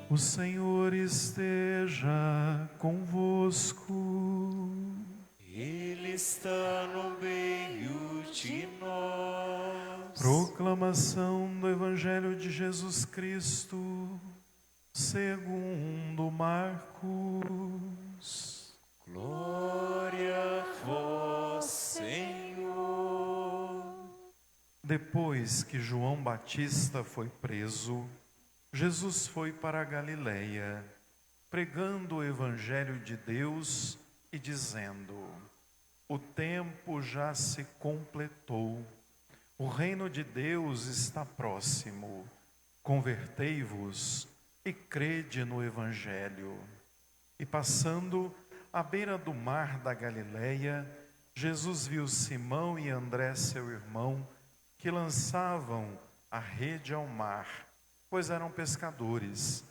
O Senhor esteja convosco. Ele está no meio de nós. Proclamação do Evangelho de Jesus Cristo, segundo Marcos. Glória a vós, Senhor. Depois que João Batista foi preso, Jesus foi para a Galileia, pregando o Evangelho de Deus e dizendo: o tempo já se completou, o reino de Deus está próximo, convertei-vos e crede no Evangelho. E passando à beira do mar da Galileia, Jesus viu Simão e André, seu irmão, que lançavam a rede ao mar, pois eram pescadores.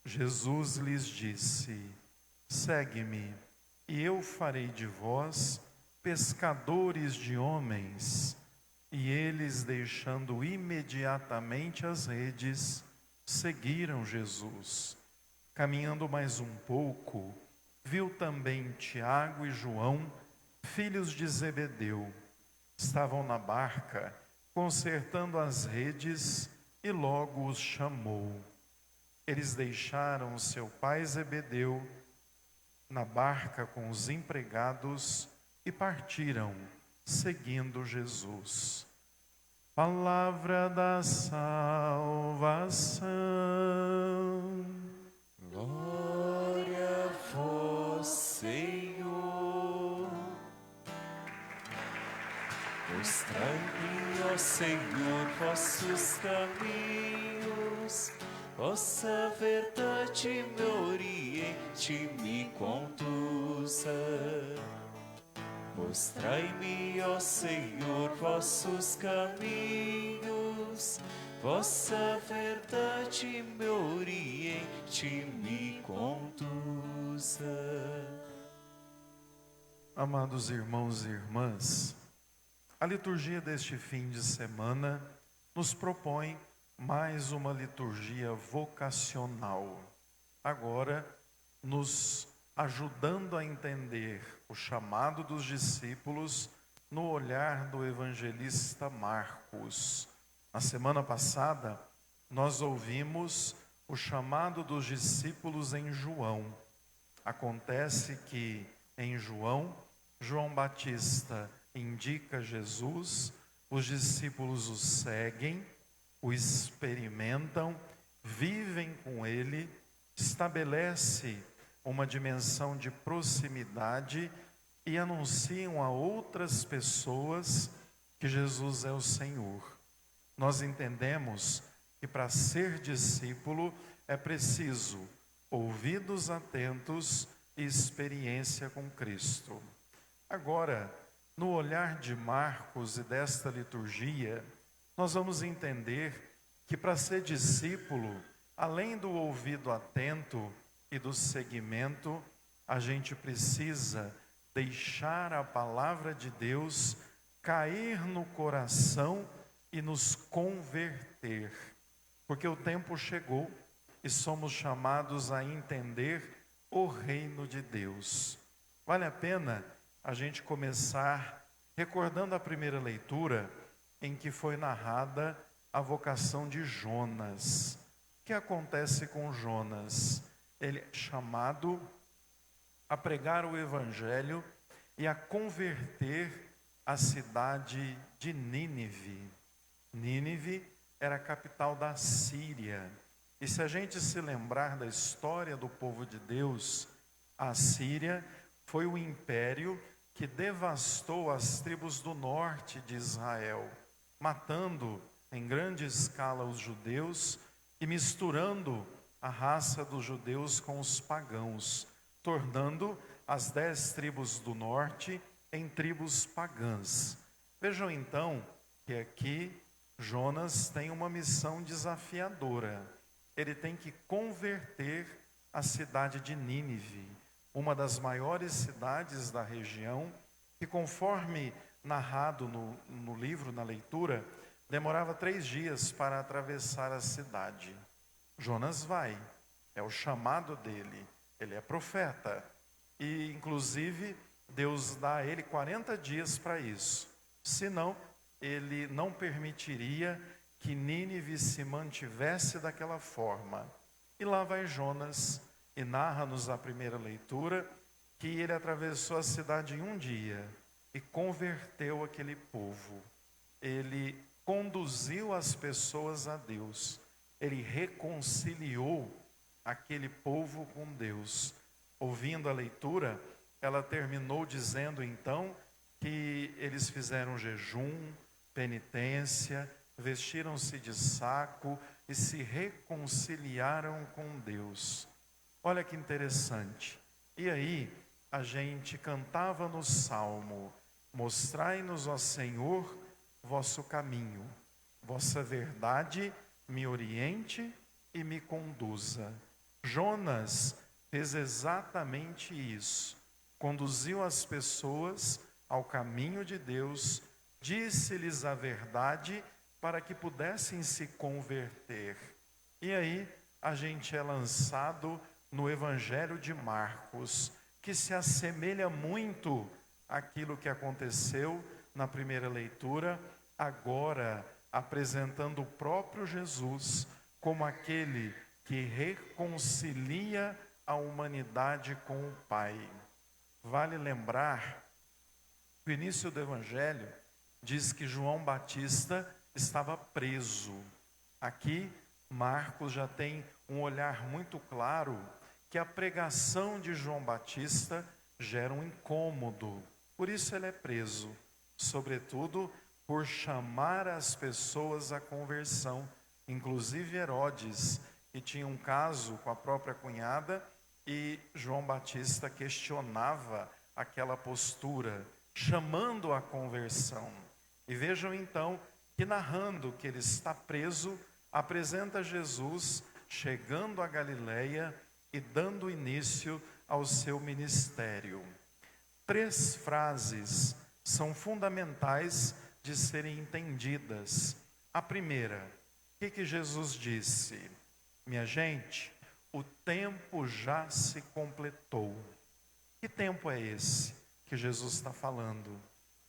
Jesus lhes disse: segue-me, e eu farei de vós pescadores de homens. E eles, deixando imediatamente as redes, seguiram Jesus. Caminhando mais um pouco, viu também Tiago e João, filhos de Zebedeu. Estavam na barca, consertando as redes, e logo os chamou. Eles deixaram seu pai Zebedeu na barca com os empregados e partiram, seguindo Jesus. Palavra da salvação. Glória a vós, Senhor. Mostrai-me, ó Senhor, vossos caminhos, vossa verdade me oriente, me conduza. Mostrai-me, ó Senhor, vossos caminhos, vossa verdade me oriente, me conduza. Amados irmãos e irmãs, a liturgia deste fim de semana nos propõe mais uma liturgia vocacional, agora nos ajudando a entender o chamado dos discípulos no olhar do evangelista Marcos. Na semana passada, nós ouvimos o chamado dos discípulos em João. Acontece que em João Batista indica Jesus, os discípulos o seguem, o experimentam, vivem com ele, estabelece uma dimensão de proximidade e anunciam a outras pessoas que Jesus é o Senhor. Nós entendemos que para ser discípulo é preciso ouvidos atentos e experiência com Cristo. Agora, no olhar de Marcos e desta liturgia, nós vamos entender que para ser discípulo, além do ouvido atento e do seguimento, a gente precisa deixar a palavra de Deus cair no coração e nos converter, porque o tempo chegou e somos chamados a entender o reino de Deus. Vale a pena a gente começar recordando a primeira leitura em que foi narrada a vocação de Jonas. O que acontece com Jonas? Ele é chamado a pregar o evangelho e a converter a cidade de Nínive. Nínive era a capital da Síria. E se a gente se lembrar da história do povo de Deus, a Síria foi o império que devastou as tribos do norte de Israel, matando em grande escala os judeus e misturando a raça dos judeus com os pagãos, tornando as 10 tribos do norte em tribos pagãs. Vejam então que aqui Jonas tem uma missão desafiadora. Ele tem que converter a cidade de Nínive, uma das maiores cidades da região, que conforme narrado no livro, na leitura, Demorava 3 dias para atravessar a cidade. Jonas vai, é o chamado dele, ele é profeta. E, inclusive, Deus dá a ele 40 dias para isso. Senão, ele não permitiria que Nínive se mantivesse daquela forma. E lá vai Jonas, e narra-nos a primeira leitura, que ele atravessou a cidade em um dia e converteu aquele povo. Ele conduziu as pessoas a Deus. Ele reconciliou aquele povo com Deus. Ouvindo a leitura, ela terminou dizendo então que eles fizeram jejum, penitência, vestiram-se de saco e se reconciliaram com Deus. Olha que interessante. E aí, a gente cantava no Salmo: mostrai-nos, ó Senhor, vosso caminho, vossa verdade me oriente e me conduza. Jonas fez exatamente isso. Conduziu as pessoas ao caminho de Deus, disse-lhes a verdade para que pudessem se converter. E aí a gente é lançado no Evangelho de Marcos, que se assemelha muito àquilo que aconteceu na primeira leitura, agora apresentando o próprio Jesus como aquele que reconcilia a humanidade com o Pai. Vale lembrar que o início do Evangelho diz que João Batista estava preso. Aqui, Marcos já tem um olhar muito claro que a pregação de João Batista gera um incômodo. Por isso ele é preso, sobretudo por chamar as pessoas à conversão. Inclusive Herodes, que tinha um caso com a própria cunhada, e João Batista questionava aquela postura, chamando à conversão. E vejam então que, narrando que ele está preso, apresenta Jesus chegando a Galileia e dando início ao seu ministério. 3 frases são fundamentais de serem entendidas. A primeira, o que Jesus disse? Minha gente, o tempo já se completou. Que tempo é esse que Jesus está falando?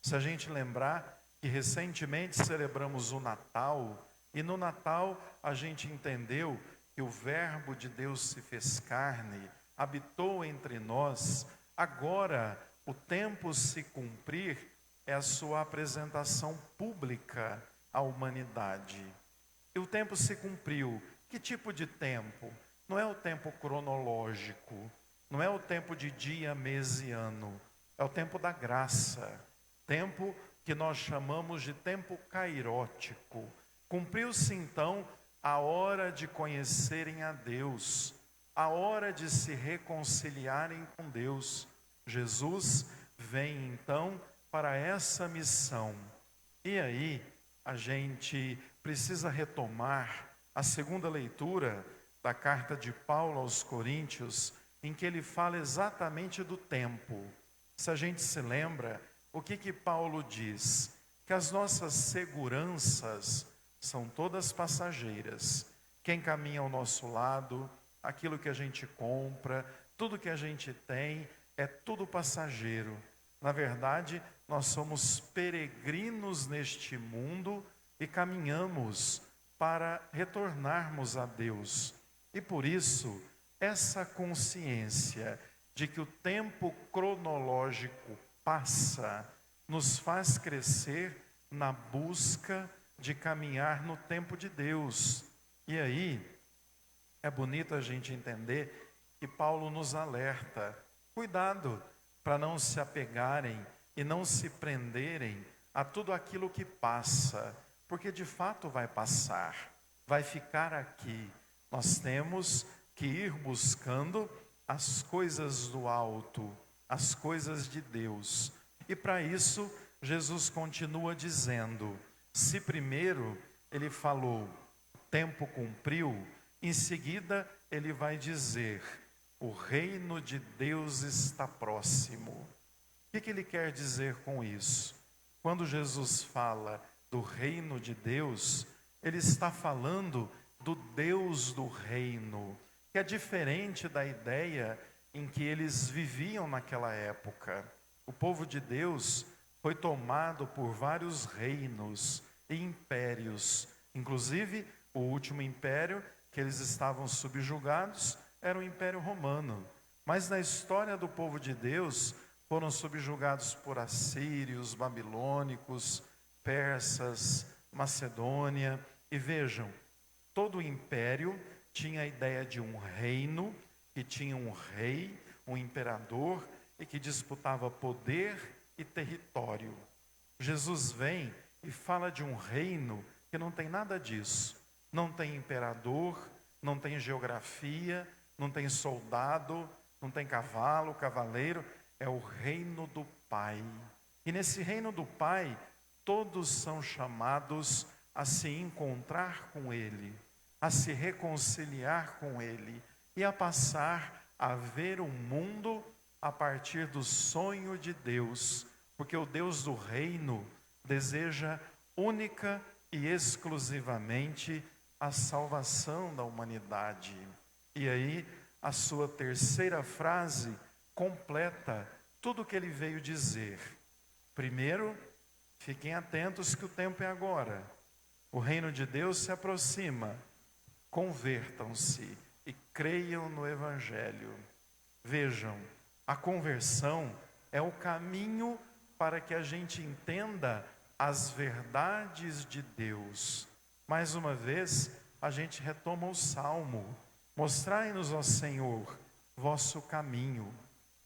Se a gente lembrar que recentemente celebramos o Natal, e no Natal a gente entendeu que o Verbo de Deus se fez carne, habitou entre nós. Agora o tempo se cumprir é a sua apresentação pública à humanidade. E o tempo se cumpriu. Que tipo de tempo? Não é o tempo cronológico, não é o tempo de dia, mês e ano, é o tempo da graça, tempo que nós chamamos de tempo cairótico. Cumpriu-se então a hora de conhecerem a Deus, a hora de se reconciliarem com Deus. Jesus vem então para essa missão. E aí a gente precisa retomar a segunda leitura da carta de Paulo aos Coríntios, em que ele fala exatamente do tempo. Se a gente se lembra, o que Paulo diz? Que as nossas seguranças são todas passageiras. Quem caminha ao nosso lado, aquilo que a gente compra, tudo que a gente tem, é tudo passageiro. Na verdade, nós somos peregrinos neste mundo e caminhamos para retornarmos a Deus. E por isso, essa consciência de que o tempo cronológico passa, nos faz crescer na busca de caminhar no tempo de Deus. E aí, é bonito a gente entender que Paulo nos alerta: cuidado para não se apegarem e não se prenderem a tudo aquilo que passa, porque de fato vai passar, vai ficar aqui. Nós temos que ir buscando as coisas do alto, as coisas de Deus. E para isso, Jesus continua dizendo: se primeiro ele falou, o tempo cumpriu, em seguida ele vai dizer, o reino de Deus está próximo. O que ele quer dizer com isso? Quando Jesus fala do reino de Deus, ele está falando do Deus do reino, que é diferente da ideia em que eles viviam naquela época. O povo de Deus foi tomado por vários reinos e impérios, inclusive o último império que eles estavam subjugados era o Império Romano. Mas na história do povo de Deus, foram subjugados por assírios, babilônicos, persas, Macedônia. E vejam, todo o império tinha a ideia de um reino, que tinha um rei, um imperador, e que disputava poder e território. Jesus vem e fala de um reino que não tem nada disso. Não tem imperador, não tem geografia, não tem soldado, não tem cavalo, cavaleiro. É o reino do Pai. E nesse reino do Pai, todos são chamados a se encontrar com Ele, a se reconciliar com Ele e a passar a ver o mundo a partir do sonho de Deus, porque o Deus do reino deseja única e exclusivamente a salvação da humanidade. E aí, a sua terceira frase completa tudo o que ele veio dizer. Primeiro, fiquem atentos que o tempo é agora. O reino de Deus se aproxima. Convertam-se e creiam no Evangelho. Vejam, a conversão é o caminho para que a gente entenda as verdades de Deus. Mais uma vez, a gente retoma o Salmo. Mostrai-nos, ó Senhor, vosso caminho,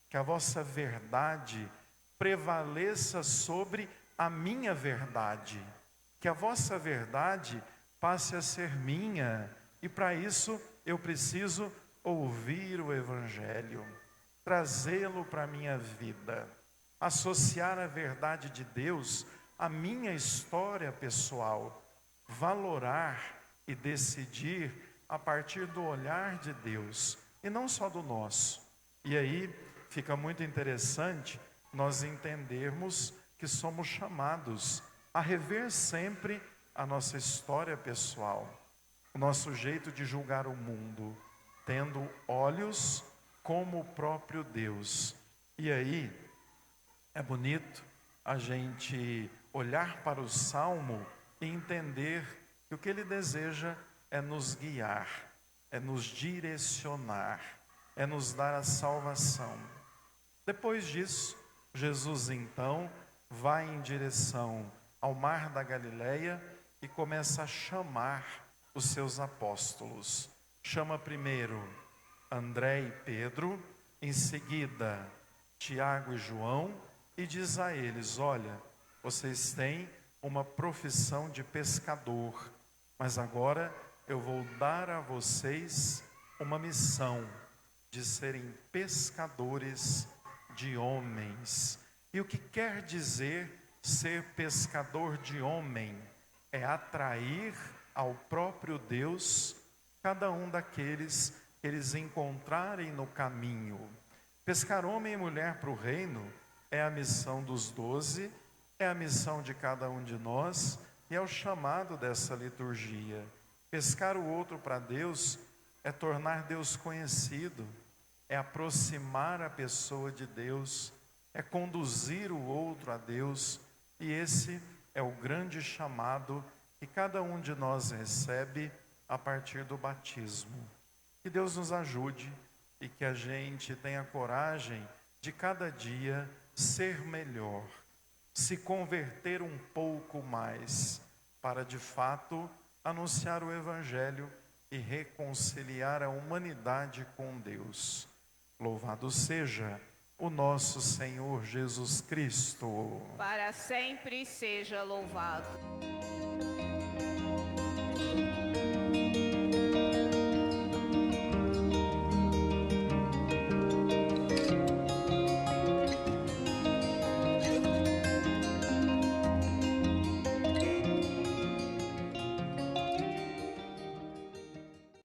que a vossa verdade prevaleça sobre a minha verdade, que a vossa verdade passe a ser minha, e para isso eu preciso ouvir o Evangelho, trazê-lo para a minha vida, associar a verdade de Deus à minha história pessoal, valorar e decidir a partir do olhar de Deus, e não só do nosso. E aí fica muito interessante nós entendermos que somos chamados a rever sempre a nossa história pessoal, o nosso jeito de julgar o mundo, tendo olhos como o próprio Deus. E aí é bonito a gente olhar para o Salmo e entender que o que ele deseja é nos guiar, é nos direcionar, é nos dar a salvação. Depois disso, Jesus então vai em direção ao mar da Galileia e começa a chamar os seus apóstolos. Chama primeiro André e Pedro, em seguida Tiago e João, e diz a eles: olha, vocês têm uma profissão de pescador, mas agora eu vou dar a vocês uma missão de serem pescadores de homens. E o que quer dizer ser pescador de homem? É atrair ao próprio Deus cada um daqueles que eles encontrarem no caminho. Pescar homem e mulher para o reino é a missão dos 12, é a missão de cada um de nós e é o chamado dessa liturgia. Pescar o outro para Deus é tornar Deus conhecido, é aproximar a pessoa de Deus, é conduzir o outro a Deus, e esse é o grande chamado que cada um de nós recebe a partir do batismo. Que Deus nos ajude e que a gente tenha coragem de cada dia ser melhor, se converter um pouco mais, para de fato anunciar o Evangelho e reconciliar a humanidade com Deus. Louvado seja o nosso Senhor Jesus Cristo. Para sempre seja louvado.